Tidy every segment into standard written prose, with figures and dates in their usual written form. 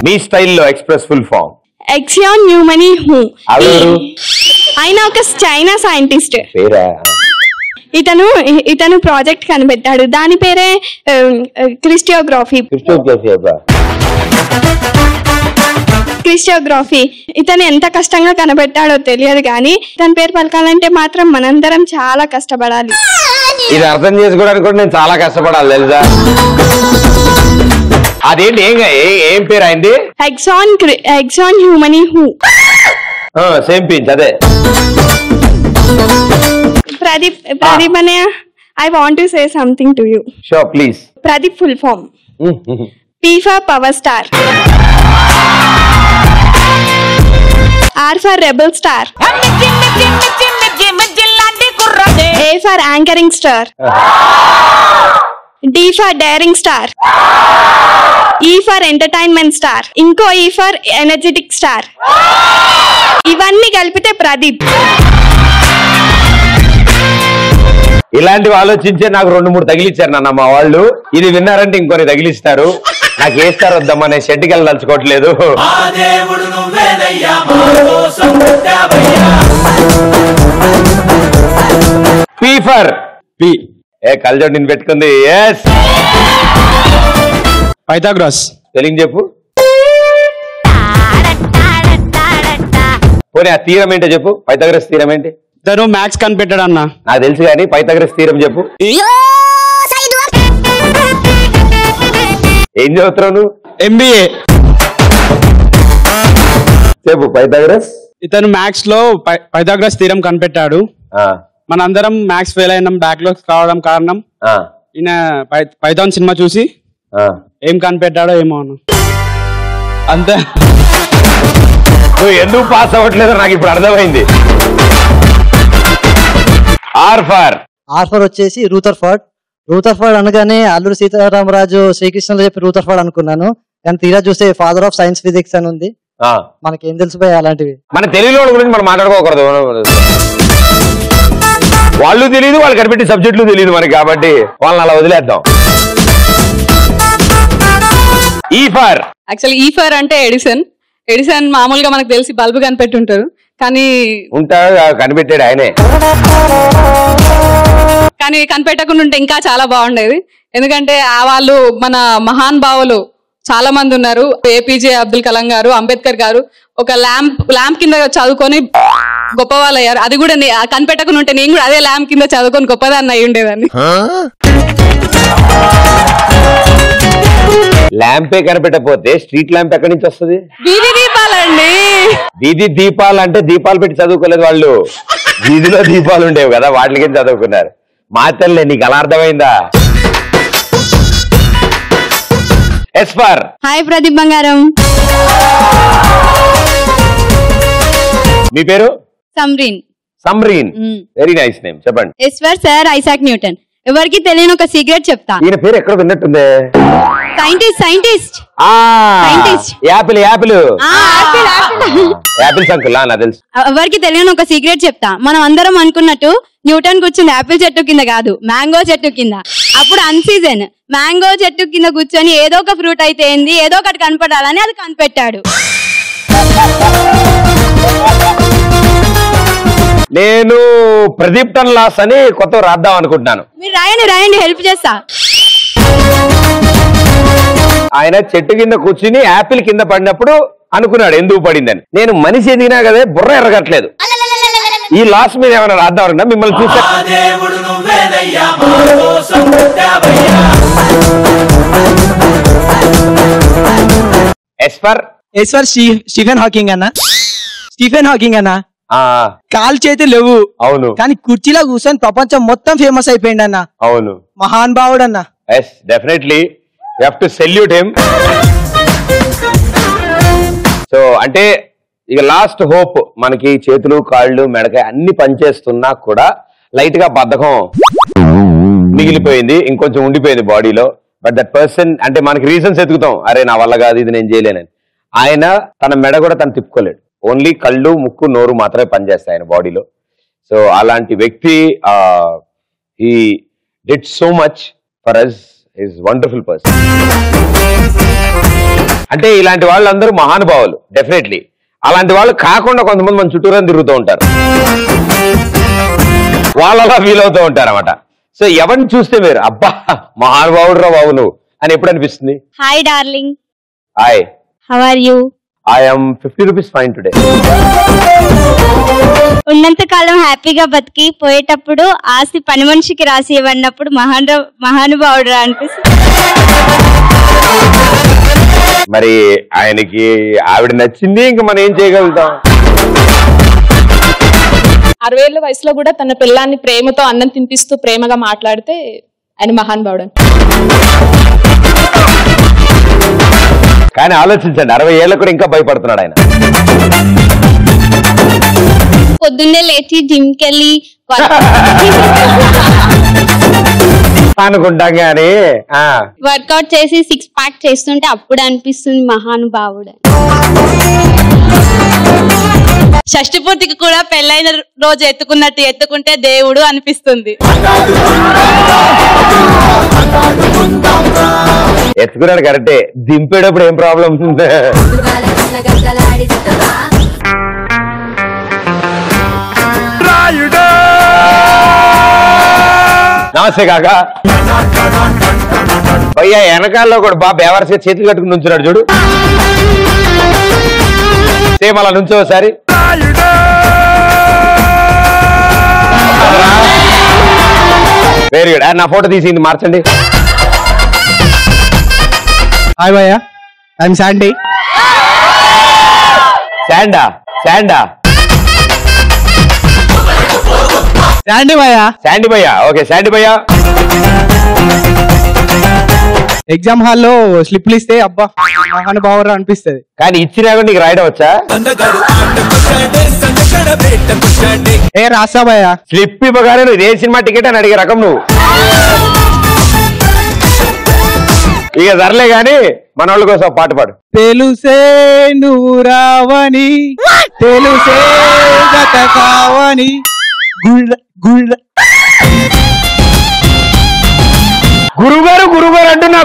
మీ స్టైల్లో express full form. ఎక్సియాన్ న్యూమనీ who. ఆయన ఒక చైనా సైంటిస్ట్. ఇతను ప్రాజెక్ట్ కనిపెట్టాడు, దాని పేరే క్రిస్టియోగ్రఫీ. ఇతను ఎంత కష్టంగా కనిపెట్టాడో తెలియదు కానీ ఇతని పేరు పలకాలంటే మాత్రం మనందరం చాలా కష్టపడాలి. ఇది అర్థం చేసుకోవడానికి కూడా నేను చాలా కష్టపడాలి తెలుసా. అదేంటి ఏం పేరు అయింది? ఎక్సాన్ హ్యూమనీ హూ. సేమ్ పించ్ అదే. Pradeep Anaya, I want to say something to you. Sure, please. Pradeep full form. P for Power Star. R for Rebel Star. A for Anchoring Star. D for Daring Star. E for Entertainment Star. Inko E for Energetic Star. ఇవన్నీ కలిపితే ప్రదీప్. ఇలాంటివి ఆలోచించే నాకు 2-3 తగిలిచ్చారు నాన్న మా వాళ్ళు. ఇది విన్నారంటే ఇంకొని తగిలిస్తారు. నాకు ఏ స్టార్ వద్దామనే షెట్కి వెళ్ళి తలుచుకోవట్లేదు. P for P. కళ్ళజోడు నేను పెట్టుకుంది. Yes Pythagoras. స్పెల్లింగ్ చెప్పు. పోనీ ఆ తీరం ఏంటో చెప్పు. పైథాగరస్ తీరం ఏంటి? తను మ్యాథ్స్ కనిపెట్టాడు అన్న. నాకు తెలుసు కానీ పైథాగరస్ తీరం చెప్పు. ఏం చదువుతున్నావు నువ్వు? MBA. చెప్పు పైథాగరస్. ఇతను మ్యాథ్స్ లో పైథాగరస్ తీరం కనిపెట్టాడు. మనందరం మ్యాథ్స్ ఫెయిల్ అయినాం, బ్యాక్లాగ్స్ కావడం కారణం ఈయన పైథాన్ సినిమా చూసి ఏం కనిపెట్టాడో ఏమో అన్న. అంతే. నువ్వు ఎందుకు పాస్ అవ్వట్లేదో నాకు ఇప్పుడు అర్థమైంది. ఆర్ ఫర్ వచ్చేసి రూథర్ఫర్డ్. రూథర్ఫర్డ్ అనగానే అల్లూరి సీతారామరాజు శ్రీకృష్ణలో చెప్పి రూథర్ఫర్డ్ అనుకున్నాను, కానీ తీరా చూస్తే ఫాదర్ ఆఫ్ సైన్స్ ఫిజిక్స్ అని ఉంది. మనకేం తెలిసిపోయాయి అలాంటివి. మన తెలుగులో గురించి మనం మాట్లాడుకోకూడదు. వాళ్ళు తెలియదు, వాళ్ళు కనిపెట్టే సబ్జెక్టులు తెలియదు మనకి, కాబట్టి వాళ్ళని అలా వదిలేద్దాం. ఈ ఫర్ యాక్చువల్లీ ఈ ఫర్ అంటే ఎడిసన్. ఎడిసన్ మామూలుగా మనకు తెలిసి బల్బు కనిపెట్టుంటారు, కానీ కనిపెట్టాడు ఆయనే. కానీ కనిపెట్టకుండా ఉంటే ఇంకా చాలా బాగుండేది. ఎందుకంటే వాళ్ళు మన మహాన్ భావులు చాలా మంది ఉన్నారు. APJ అబ్దుల్ కలాం గారు, అంబేద్కర్ గారు ఒక ల్యాంప్ కింద చదువుకొని గొప్ప వాళ్ళు అయ్యారు. అది కూడా కనిపెట్టకుండా ఉంటే నేను కూడా అదే ల్యాంప్ కింద చదువుకొని గొప్పదాన్ని అయి ఉండేదాన్ని. ల్యాంపే కనిపెట్టకపోతే స్ట్రీట్ ల్యాంప్ ఎక్కడి నుంచి వస్తుంది? వీధి దీపాలండి. వీధి దీపాలు అంటే దీపాలు పెట్టి చదువుకోలేదు వాళ్ళు, వీధిలో దీపాలు ఉండేవి కదా, వాటికి చదువుకున్నారు. మా తల్లి నీకు అలా అర్థమైందా? ఎస్ ఫర్ హాయ్ ప్రదీప్ బంగారం. మీ పేరు? Samreen. Samreen, very nice name. చెప్పండి. S for sir Isaac Newton. ఎవరికి తెలియని ఒక సీక్రెట్ చెప్తా. ఈయన పేరు ఎక్కడ విన్నట్టుంది. సైంటిస్ట్. యాపిల్ అంకుల్ నాకు తెలుసు. ఎవరికి తెలియని ఒక సీక్రెట్ చెప్తా. మనం అందరం అనుకున్నట్టు న్యూటన్ కూర్చుంది యాపిల్ చెట్టు కింద కాదు, మ్యాంగో చెట్టు కింద. అప్పుడు అన్సీజన్ మ్యాంగో చెట్టు కింద కూర్చొని ఏదో ఒక ఫ్రూట్ అయితే ఏంది, ఏదో ఒకటి కనపడాలని అది కనిపెట్టాడు. నేను ప్రదీప్ టన్ లాస్ అని కొత్త రాద్దాం అనుకుంటున్నాను. మీరు రాయండి, హెల్ప్ చేస్తా. ఆయన చెట్టు కింద కూర్చుని యాపిల్ కింద పడినప్పుడు అనుకున్నాడు ఎందుకు పడిందని. నేను మనిషి ఎదిగినా కదే బుర్ర ఎరగట్లేదు. ఈ లాస్ మీద ఏమైనా రాద్దాం అనుకున్నా, మిమ్మల్ని చూసా. స్టీఫెన్ హాకింగ్ అన్న. కాలు చేతులు లేవు, అవును, కానీ కుర్చీలో కూర్చొని ప్రపంచం మొత్తం ఫేమస్ అయిపోయింది అన్న. అవును, మహాన్ భావుడు అన్న. Yes definitely you have to salute him. So అంటే ఇక లాస్ట్ హోప్ మనకి చేతులు కాళ్ళు మెడకాయ అన్ని పనిచేస్తున్నా కూడా లైట్ గా బద్ధకం మిగిలిపోయింది, ఇంకొంచెం ఉండిపోయింది బాడీలో. బట్ దట్ పర్సన్ అంటే మనకి రీజన్స్ ఎదుగుతాం, అరే నా వల్ల కాదు, ఇది నేను చేయలేనని. ఆయన తన మెడ కూడా తను తిప్పుకోలేడు, ఓన్లీ కళ్ళు ముక్కు నోరు మాత్రమే పనిచేస్తాయి ఆయన బాడీలో. సో అలాంటి వ్యక్తి he did so much for us, is wonderful person. అంటే ఇలాంటి వాళ్ళందరూ మహానుభావులు డెఫినెట్లీ. అలాంటి వాళ్ళు కాకుండా కొంతమంది మన చుట్టూరా తిరుగుతూ ఉంటారు, వాళ్ళలా ఫీల్ అవుతూ ఉంటారు అన్నమాట. సో ఎవరిని చూస్తే మీరు అబ్బా మహానుభావుడు రా బాబు నువ్వు అని ఎప్పుడు అనిపిస్తుంది? Hi darling. Hi, how are you? I am 50 rupees fine today. ఉన్నంత కాలం హ్యాపీగా బతికి పోయేటప్పుడు ఆస్తి పని మనిషికి రాసి ఇవ్వన్నప్పుడు మహానుభావుడు అనిపిస్తుంది. మరి ఆయనకి ఆవిడ నచ్చింది, ఇంకా మనం ఏం చేయగలుగుతాం? 60 ఏళ్ల వయసులో కూడా తన పిల్లాన్ని ప్రేమతో అన్నం తినిపిస్తూ ప్రేమగా మాట్లాడితే ఆయన మహానుభావుడు. కానీ ఆలోచించండి, 60 ఏళ్ళకు కూడా ఇంకా భయపడుతున్నాడు ఆయన. పొద్దున్నే లేచి జిమ్కి వెళ్ళి అనుకుంటాం గానీ వర్కౌట్ చేసి 6 ప్యాక్ చేస్తుంటే అప్పుడు అనిపిస్తుంది మహానుభావుడు. షష్ఠి పూర్తికి కూడా పెళ్ళైన రోజు ఎత్తుకున్నట్టు ఎత్తుకుంటే దేవుడు అనిపిస్తుంది. ఎత్తుకున్నాడు కరెక్టే, దింపేటప్పుడు ఏం ప్రాబ్లం ఉంది? నమస్తే కాకా. భయ్యా వెనకాల్లో కూడా బాబు ఎవరిసే చేతులు కట్టుకుని నుంచున్నాడు చూడు, సేమ్ అలా నుంచో ఒకసారి. Very good. నా ఫోటో తీసింది మార్చండి. హాయ్ భయ్యా, ఐఎమ్ శాండీ. శాండా శాండా శాండీ భయ్యా. శాండీ భయ్యా. ఓకే శాండీ భయ్యా. ఎగ్జామ్ హాల్లో స్లిప్లు ఇస్తే అబ్బా మహానుభావుడు అనిపిస్తుంది. కానీ ఇచ్చినా కూడా నీకు రాయడం వచ్చా? ఏ రాస్తా భయ్యా. స్లిప్ ఇవ్వగానే నువ్వు ఏ సినిమా టికెట్ అని అడిగే రకం నువ్వు. ఇక సర్లే గాని మన వాళ్ళ కోసం పాట పాడు. తెలుసే నువ్వు రావని, తెలుసే గత కావని, గుళ్ళ గుళ్ళ. గురుగారు గురుగారు అంటూ నా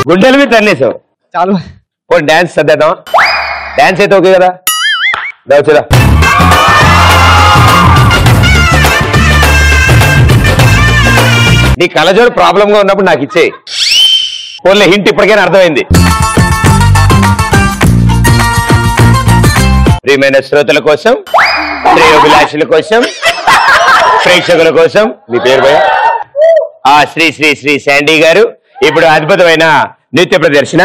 గుండెల మీద తన్నేసావు. చాలు పోనీ డాన్స్ సర్దేద్దామా? డాన్స్ అయితే ఓకే కదా? వచ్చేదా నీ కళ్ళజోడు ప్రాబ్లం గా ఉన్నప్పుడు నాకు ఇచ్చేయి. పోన్లే, హింట్ ఇప్పటికైనా అర్థమైంది. ప్రియమైన శ్రోతల కోసం, శ్రేయోభిలాషుల కోసం, ప్రేక్షకుల కోసం, మీ పేరు భయ శ్రీ శ్రీ శ్రీ శాండీ గారు ఇప్పుడు అద్భుతమైన నృత్య ప్రదర్శన.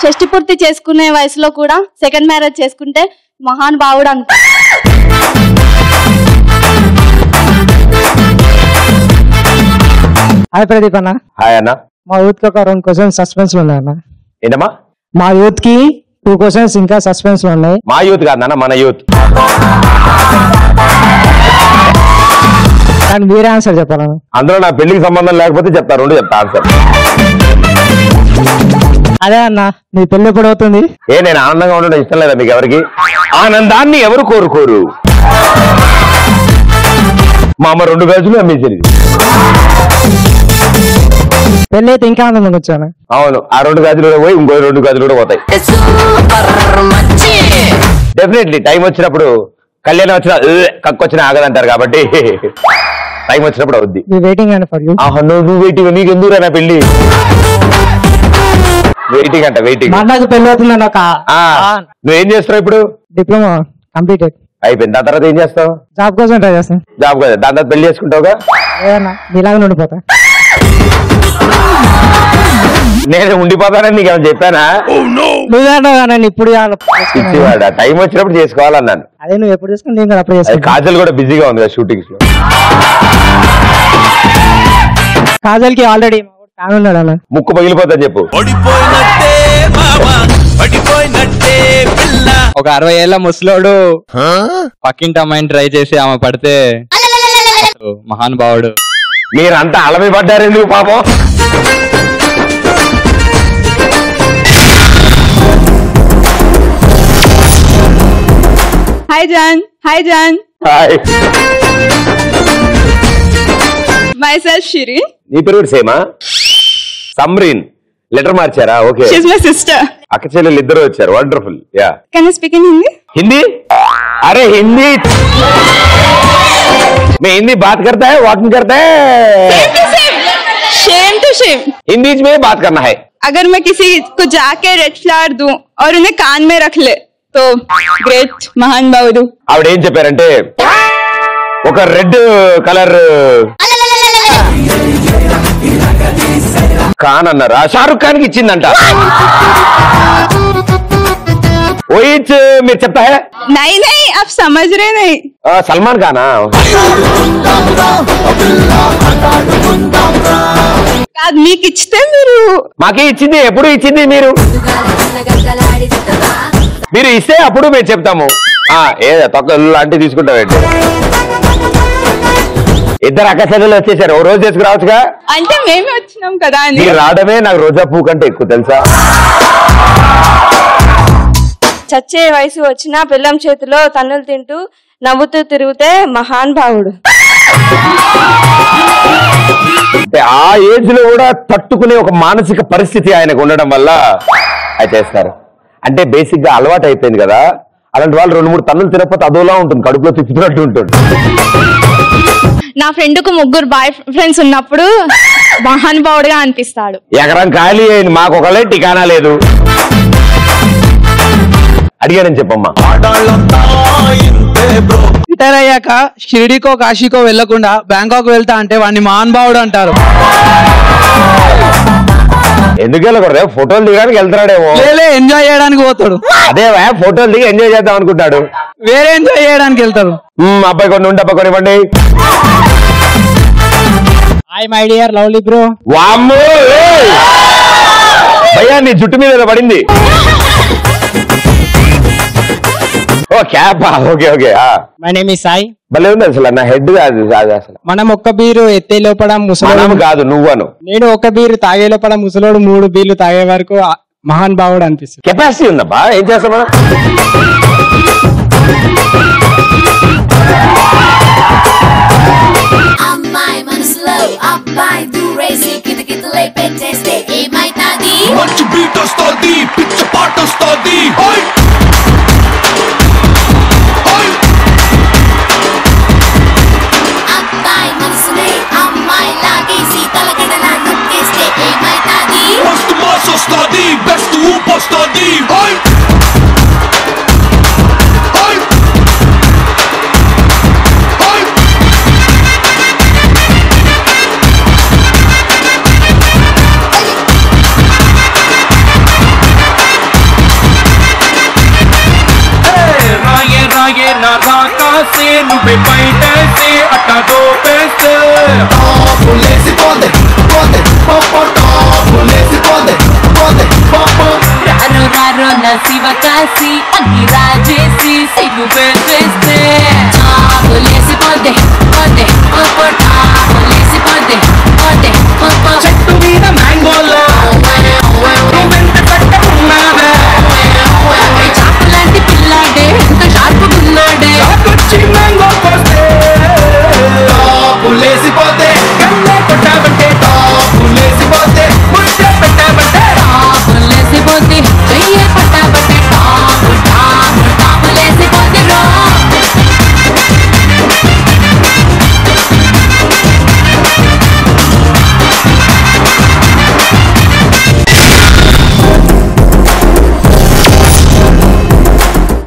షష్ఠి పూర్తి చేసుకునే వయసులో కూడా సెకండ్ మ్యారేజ్ చేసుకుంటే మహానుభావుడు అంట. హాయ్ ప్రదీప్ అన్న. హాయ్ అన్న. మా యూత్ కి ఒక 2 క్వశ్చన్స్ సస్పెన్స్ ఉన్నాయి అన్న. ఏంటమ్మా? మా యూత్ కి 2 క్వశ్చన్స్ ఇంకా సస్పెన్స్ ఉన్నాయి. మా యూత్ కాదన్న, మన యూత్. కానీ మీరే ఆన్సర్ చెప్పాలన్న. అందులో నా పెళ్లికి సంబంధం లేకపోతే చెప్తా, 2 చెప్తా ఆన్సర్. అదే అన్న, మీ పెళ్లి ఎప్పుడు అవుతుంది? నేను ఆనందంగా ఉండడం ఇష్టం లేదా మీకు ఎవరికి? ఆనందాన్ని ఎవరు కోరుకోరు? మా అమ్మ 2 గజులు అమ్మేసేది. పెళ్ళి అయితే ఇంకా ఆనందంగా వచ్చాను. అవును, ఆ 2 గజులు కూడా పోయి ఇంకో 2 గజులు కూడా పోతాయి. డెఫినెట్లీ టైం వచ్చినప్పుడు కళ్యాణం వచ్చిన కక్కొచ్చిన ఆగదంటారు కాబట్టి టైం వచ్చినప్పుడు అవుద్ది. నువ్వు వెయిటింగ్, నీకు ఎందుకు నా పెళ్లి వెయిటింగ్ అంట వెయిటింగ్. పెళ్లి అవుతుందండి. నువ్వేం చేస్తావు ఇప్పుడు? డిప్లొమా కంప్లీటెడ్ అయిపోయింది. దాని తర్వాత ఏం చేస్తావు? జాబ్ కోసం ట్రై చేస్తాను. జాబ్ కదా, దాని తర్వాత పెళ్లి చేసుకుంటావుగా? ఇలాగ ఉండిపోతా. నేను ఉండిపోతానని నీకు ఏమైనా చెప్పానా? నువ్వు ఇప్పుడు ఇచ్చివాడా టైం వచ్చినప్పుడు చేసుకోవాలన్నాను. అదే నువ్వు ఎప్పుడు చేసుకుని నేను అప్పుడు చేసుకుంటా. కాజల్ కూడా బిజీగా ఉంది కదా షూటింగ్స్ లో. కాజల్ కి ఆల్రెడీ ఉన్నాడు అన్న. ముక్కు పగిలిపోతాని చెప్పు. ఒక 60 ఏళ్ల ముసలోడు పక్కింటి అమ్మాయిని ట్రై చేసి ఆమె పడితే మహానుభావుడు. మీరంతా అలవి పడ్డారు ఎందుకు పాపం? Hi John. Hi John. Hi. Myself Shiri. నీ పేరు కూడా సేమా? సమ్రీన్. లెటర్ మార్చారా? Okay. She is my sister. అక్క చెల్లెలు ఇద్దరు వచ్చారు. Wonderful. Yeah. Can you speak in Hindi? Hindi? अरे हिंदी मैं हिंदी बात करता है, वॉकिंग करता है. Same to same. हिंदी में बात करना है. अगर मैं किसी को जाके रेड फ्लावर दूं और उन्हें कान में रख ले तो ग्रेट महान बावुदु. ఆవిడ ఏం చెప్పారంటే ఒక రెడ్ కలర్ ఖాన్ అన్నారా? షారుఖ్ ఖాన్ కి ఇచ్చిందంట. మీరు చెప్తా హై? नहीं नहीं आप समझ रहे नहीं. సల్మాన్ ఖానా? మీకు ఇచ్చితే మీరు మాకే ఇచ్చింది. ఎప్పుడు ఇచ్చింది మీరు? మీరు ఇస్తే అప్పుడు మేము చెప్తాము. ఏదో తొక్క లాంటివి తీసుకుంటామండి. ఇద్దరు అక్క చెల్లెలు వచ్చేసారు. ఓ రోజు తీసుకురావచ్చుగా. అంటే మేమే వచ్చినాం కదా అని. మీరు రావడమే నాకు రోజా పువ్వు కంటే ఎక్కువ తెలుసా? చచ్చే వయసు వచ్చిన పిల్లం చేతిలో తన్నులు తింటూ నవ్వుతూ తిరిగితే మహాన్ భావుడు. అంటే ఆ ఏజ్ లో కూడా తట్టుకునే ఒక మానసిక పరిస్థితి ఆయనకు ఉండడం వల్ల అది చేస్తారు. అంటే బేసిక్ గా అలవాటు అయిపోయింది కదా. అలాంటి వాళ్ళు 2-3 తన్నులు తినకపోతే అదోలా ఉంటుంది, కడుపులో తిప్పుతున్నట్టు ఉంటుంది. నా ఫ్రెండ్ కు 3 బాయ్ ఫ్రెండ్స్ ఉన్నప్పుడు మహాన్ భావుడుగా అనిపిస్తాడు. ఎకరం ఖాళీ అయింది, మాకు ఒకళ్ళే టికానా లేదు. అడిగానని చెప్పమ్మా. రిటైర్ అయ్యాక షిరిడీకో కాశీకో వెళ్లకుండా బ్యాంకాక్ వెళ్తా అంటే వాడిని మహానుభావుడు అంటారు. ఎందుకు వెళ్ళకూడదు? ఫోటోలు దిగడానికి వెళ్తున్నాడేమో. ఎంజాయ్ చేయడానికి పోతాడు. అదే ఫోటోలు దిగి ఎంజాయ్ చేద్దాం అనుకుంటాడు. వేరే ఎంజాయ్ చేయడానికి వెళ్తారు. అబ్బాయి కొన్ని ఉంటే అబ్బాయి కొనివ్వండి. Hi my dear lovely bro. వామ్మో భయ్యా నీ జుట్టు మీద పడింది. ఓ క్యాపా? Okay okay. My name is Sai. భలే ఉంది అసలు. నా హెడ్ కాదు అసలు. మనం ఒక్క బీరు ఎత్తే లోపల ముసలోడు కాదు నువ్వను. నేను ఒక బీరు తాగే లోపల ముసలోడు 3 బీర్లు తాగే వరకు మహాన్ భావుడు అనిపిస్తుంది. కెపాసిటీ ఉందబ్బా. ఏం చేస్తాం మనం? అమ్మాయి మనసులో అబ్బాయి దూరేసి కితకితలై పెట్టేస్తే ఏమైతాది? మంచి బీట్ వస్తుంది, పిచ్చ పాట వస్తుంది. అబ్బాయి మనసునే అమ్మాయి లాగేసి తలగడలా నొక్కేస్తే ఏమైతాది? మస్తు మాస్ వస్తుంది, బెస్ట్ ఊపు వస్తుంది. నువ్వే బయటేసి అట్ట దోపేస్తే రారో రారో నా శివ కాసి అగ్గి రాజేసి సిగ్గు పెట్టేస్తే చాపులేసి పోతే పోతే